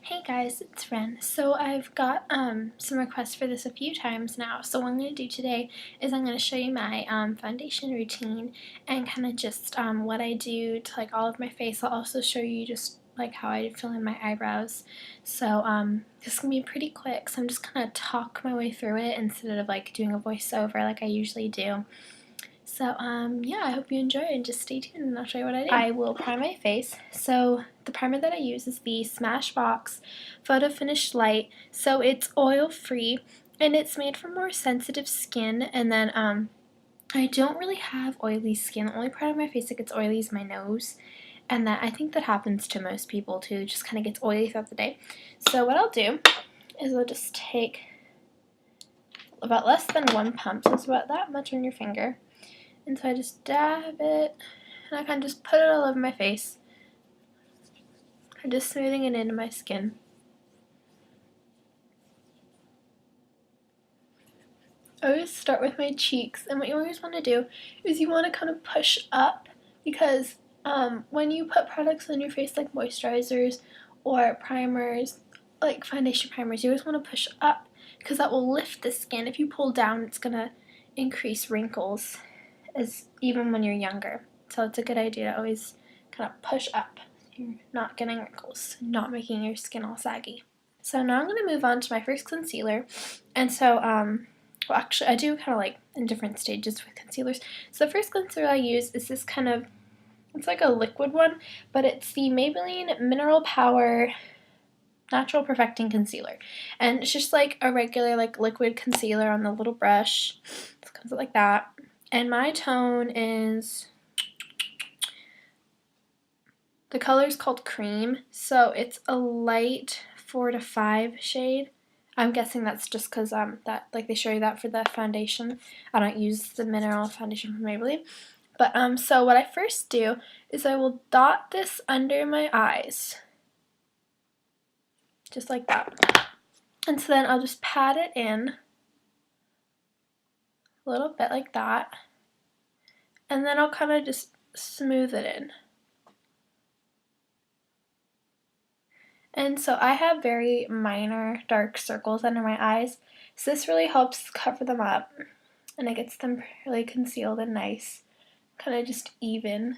Hey guys, it's Wren. So I've got some requests for this a few times now. So what I'm going to do today is I'm going to show you my foundation routine and kind of just what I do to like all of my face. I'll also show you just like how I fill in my eyebrows. So this is going to be pretty quick, so I'm just going to talk my way through it instead of like doing a voiceover like I usually do. So yeah, I hope you enjoy it and just stay tuned and I'll show you what I do. I will prime my face. So the primer that I use is the Smashbox Photo Finish Light. So it's oil free and it's made for more sensitive skin, and then I don't really have oily skin. The only part of my face that gets oily is my nose, and that I think that happens to most people too. It just kind of gets oily throughout the day. So what I'll do is I'll just take about less than one pump, so it's about that much on your finger. And so I just dab it, and I kind of just put it all over my face. I'm just smoothing it into my skin. I always start with my cheeks, and what you always want to do is you want to kind of push up, because when you put products on your face like moisturizers or primers, like foundation primers, you always want to push up because that will lift the skin. If you pull down, it's going to increase wrinkles even when you're younger. So it's a good idea to always kind of push up so you're not getting wrinkles, not making your skin all saggy. So now I'm going to move on to my first concealer. And so, well actually I do kind of like in different stages with concealers. So the first concealer I use is this kind of, it's like a liquid one, but it's the Maybelline Mineral Power Natural Perfecting Concealer. And it's just like a regular like liquid concealer on the little brush. It comes out like that. And my tone is, the color is called Cream, so it's a light 4 to 5 shade. I'm guessing that's just because that like they show you that for the foundation. I don't use the mineral foundation from Maybelline. But so what I first do is I will dot this under my eyes, just like that. And so then I'll just pat it in a little bit like that. And then I'll kind of just smooth it in. And so I have very minor dark circles under my eyes, so this really helps cover them up, and it gets them really concealed and nice, kind of just even.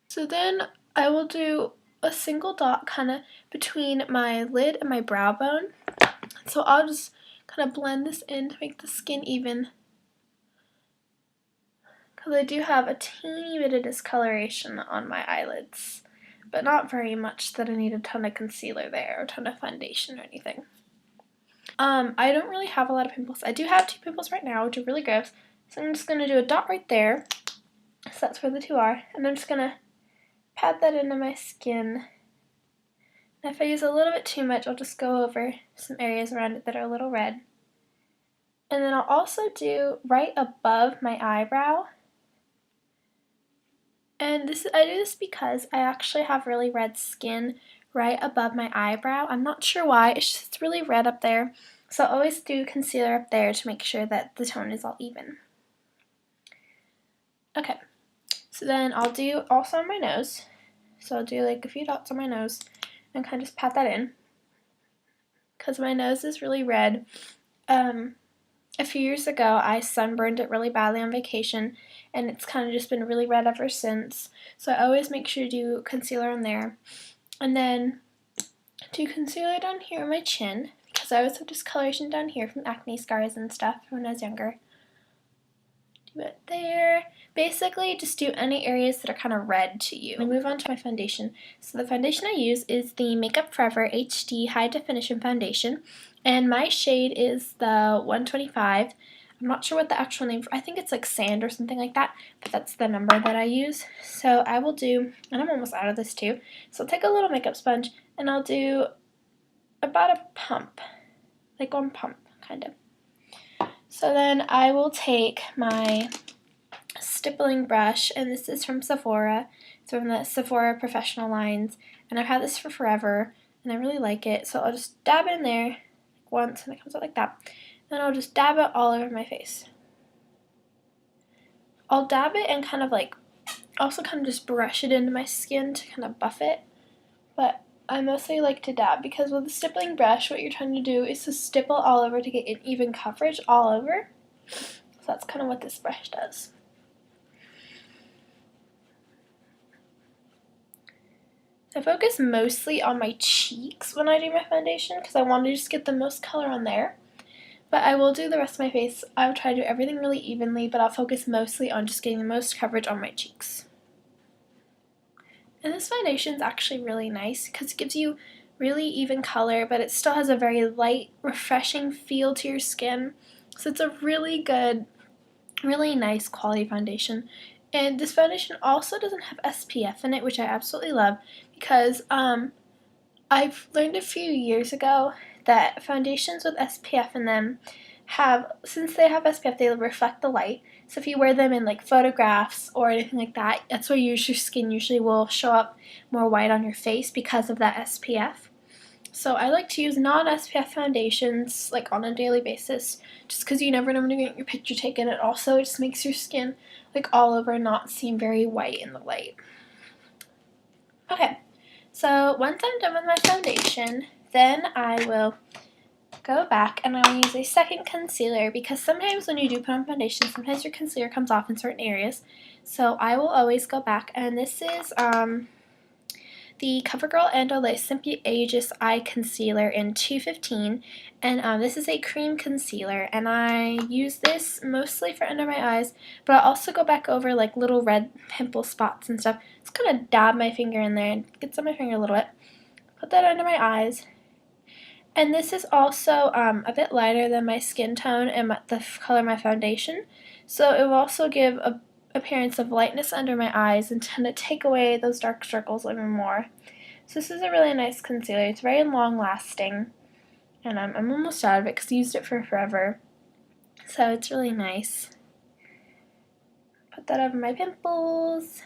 So then I will do a single dot kind of between my lid and my brow bone. So I'll just kind of blend this in to make the skin even, because I do have a teeny bit of discoloration on my eyelids, but not very much that I need a ton of concealer there or a ton of foundation or anything. I don't really have a lot of pimples. I do have 2 pimples right now, which are really gross. So I'm just going to do a dot right there. So that's where the 2 are. And I'm just going to pat that into my skin. And if I use a little bit too much, I'll just go over some areas around it that are a little red. And then I'll also do right above my eyebrow. And I do this because I actually have really red skin right above my eyebrow. I'm not sure why, it's just really red up there. So I always do concealer up there to make sure that the tone is all even. Okay, so then I'll do also on my nose. So I'll do like a few dots on my nose and kind of just pat that in, because my nose is really red. A few years ago, I sunburned it really badly on vacation, and it's kind of just been really red ever since. So I always make sure to do concealer on there. And then do concealer down here on my chin, because I always have discoloration down here from acne scars and stuff when I was younger. Do it there. Basically, just do any areas that are kind of red to you. I move on to my foundation. So the foundation I use is the Makeup Forever HD High Definition Foundation, and my shade is the 125. I'm not sure what the actual name, I think it's like Sand or something like that, but that's the number that I use. So I will do, and I'm almost out of this too, so I'll take a little makeup sponge and I'll do about a pump, like 1 pump, kind of. So then I will take my stippling brush, and this is from Sephora. It's from the Sephora Professional lines, and I've had this for forever, and I really like it. So I'll just dab it in there like once, and it comes out like that. Then I'll just dab it all over my face. I'll dab it and kind of like, also kind of just brush it into my skin to kind of buff it, but I mostly like to dab because with a stippling brush, what you're trying to do is to stipple all over to get an even coverage all over. So that's kind of what this brush does. I focus mostly on my cheeks when I do my foundation because I want to just get the most color on there. But I will do the rest of my face. I'll try to do everything really evenly, but I'll focus mostly on just getting the most coverage on my cheeks. And this foundation is actually really nice because it gives you really even color, but it still has a very light, refreshing feel to your skin. So it's a really good, really nice quality foundation. And this foundation also doesn't have SPF in it, which I absolutely love because I've learned a few years ago that foundations with SPF in them since they have SPF, they reflect the light. So if you wear them in like photographs or anything like that, that's where your skin usually will show up more white on your face because of that SPF. So I like to use non-SPF foundations like on a daily basis just because you never know when you're getting your picture taken. It also just makes your skin like all over not seem very white in the light. Okay, so once I'm done with my foundation, then I will go back and I'll use a second concealer because sometimes when you do put on foundation, sometimes your concealer comes off in certain areas. So I will always go back, and this is the Covergirl and Olay Simply Ageless Eye Concealer in 215, and this is a cream concealer, and I use this mostly for under my eyes, but I'll also go back over like little red pimple spots and stuff. Just kind of dab my finger in there and get some of my finger a little bit. Put that under my eyes. And this is also a bit lighter than my skin tone and the color of my foundation, so it will also give a appearance of lightness under my eyes and tend to take away those dark circles even more. So this is a really nice concealer. It's very long lasting, and I'm almost out of it because I used it for forever. So it's really nice. Put that over my pimples.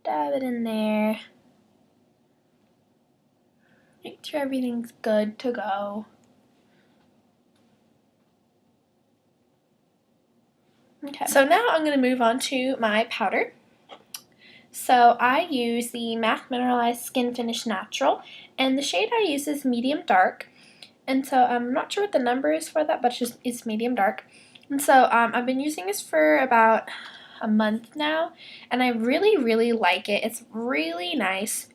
Dab it in there. Make sure everything's good to go. Okay, so now I'm going to move on to my powder. So I use the MAC Mineralize Skinfinish Natural, and the shade I use is medium dark. And so I'm not sure what the number is for that, but it's medium dark. And so I've been using this for about a month now, and I really, really like it. It's really nice.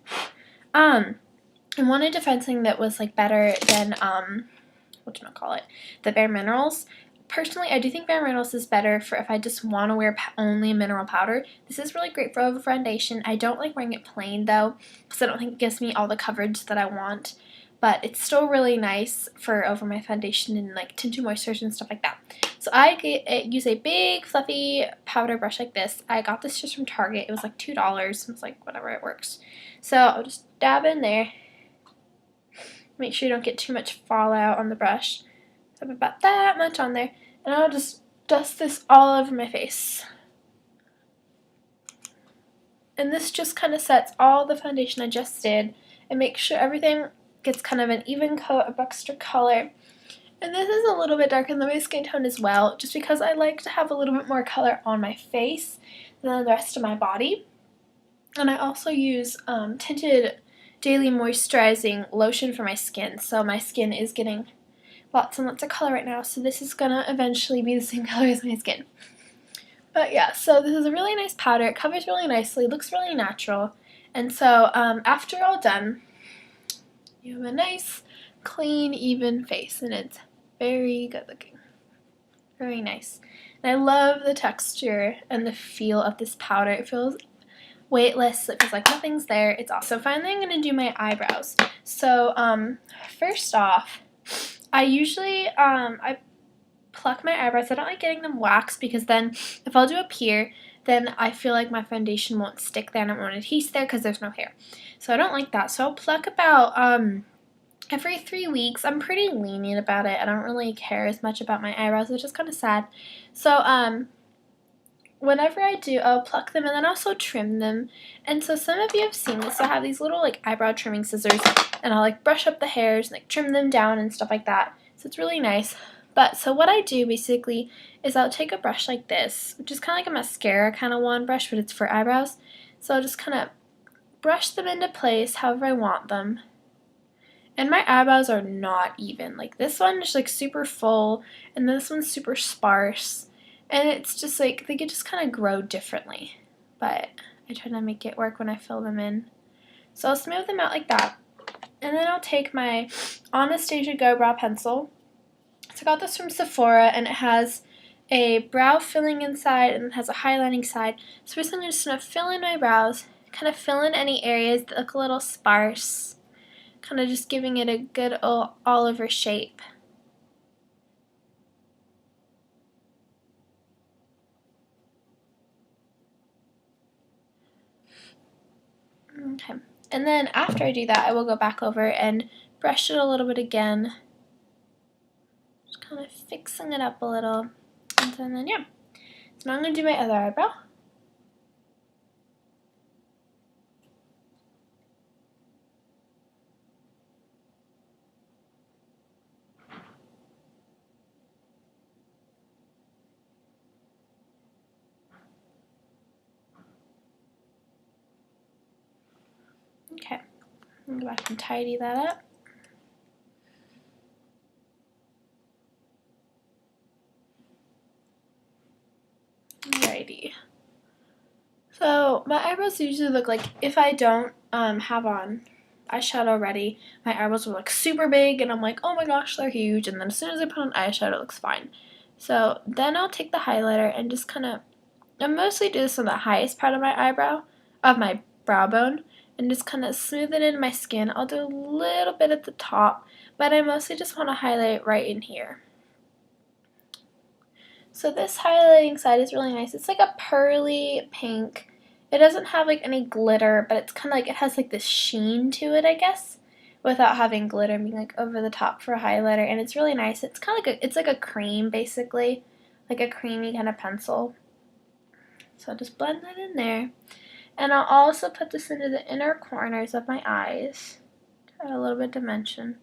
I wanted to find something that was like better than the Bare Minerals. Personally, I do think Bare Minerals is better for if I just want to wear only mineral powder. This is really great for over foundation. I don't like wearing it plain though, because I don't think it gives me all the coverage that I want. But it's still really nice for over my foundation and like tinted moisturizer and stuff like that. So I use a big fluffy powder brush like this. I got this just from Target. It was like $2. It was like whatever, it works. So I'll just dab in there. Make sure you don't get too much fallout on the brush. I have about that much on there, and I'll just dust this all over my face. And this just kind of sets all the foundation I just did and makes sure everything gets kind of an even coat of extra color. And this is a little bit darker than my skin tone as well, just because I like to have a little bit more color on my face than the rest of my body. And I also use tinted daily moisturizing lotion for my skin, so my skin is getting lots and lots of color right now, so this is gonna eventually be the same color as my skin. But yeah, so this is a really nice powder. It covers really nicely, looks really natural, and so after all done, you have a nice, clean, even face, and it's very good looking. Very nice. And I love the texture and the feel of this powder. It feels weightless. It feels like nothing's there. It's awesome. So finally I'm going to do my eyebrows. So first off, I usually I pluck my eyebrows. I don't like getting them waxed because then if I'll do up here, then I feel like my foundation won't stick there and it won't adhere there because there's no hair. So I don't like that. So I'll pluck about every 3 weeks. I'm pretty lenient about it. I don't really care as much about my eyebrows, which is kind of sad. So whenever I do, I'll pluck them and then also trim them. And so some of you have seen this. I have these little like eyebrow trimming scissors, and I'll like brush up the hairs and like trim them down and stuff like that. So it's really nice. But so what I do basically is I'll take a brush like this, which is kind of like a mascara kind of wand brush, but it's for eyebrows. So I'll just kind of brush them into place however I want them. And my eyebrows are not even. Like this one is like super full and this one's super sparse. And it's just like they could just kind of grow differently. But I try to make it work when I fill them in. So I'll smooth them out like that. And then I'll take my Anastasia Go Brow Pencil. So I got this from Sephora and it has a brow filling inside and it has a highlighting side. So first I'm just going to fill in my brows, kind of fill in any areas that look a little sparse, kind of just giving it a good all over shape. Okay. And then after I do that, I will go back over and brush it a little bit again. Just kind of fixing it up a little. And then, yeah. So now I'm going to do my other eyebrow. Okay. I'm going to go back and tidy that up. Alrighty. So my eyebrows usually look like, if I don't have on eyeshadow ready, my eyebrows will look super big and I'm like, oh my gosh, they're huge. And then as soon as I put on eyeshadow, it looks fine. So then I'll take the highlighter and just kind of, I mostly do this on the highest part of my eyebrow, of my brow bone, and just kind of smooth it into my skin. I'll do a little bit at the top, but I mostly just want to highlight right in here. So this highlighting side is really nice. It's like a pearly pink. It doesn't have like any glitter, but it's kind of like it has like this sheen to it, I guess, without having glitter being like over the top for a highlighter. And it's really nice. It's kind of like it's like a cream basically, like a creamy kind of pencil. So I'll just blend that in there. And I'll also put this into the inner corners of my eyes to add a little bit of dimension.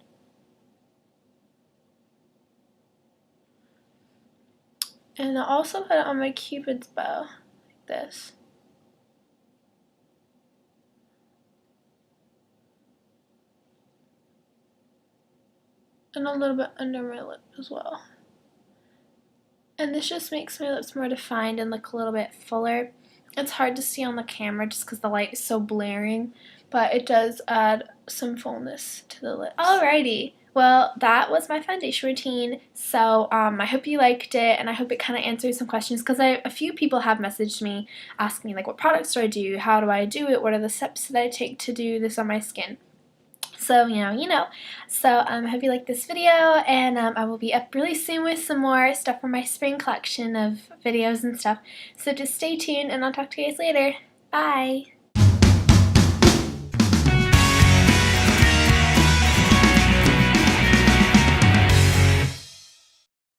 And I'll also put it on my Cupid's bow, like this. And a little bit under my lip as well. And this just makes my lips more defined and look a little bit fuller. It's hard to see on the camera just because the light is so blaring, but it does add some fullness to the lips. Alrighty. Well, that was my foundation routine, so I hope you liked it, and I hope it kind of answers some questions, because a few people have messaged me asking me, like, what products do I do, how do I do it, what are the steps that I take to do this on my skin. So, you know. So, I hope you liked this video, and I will be up really soon with some more stuff from my spring collection of videos and stuff. So just stay tuned, and I'll talk to you guys later. Bye!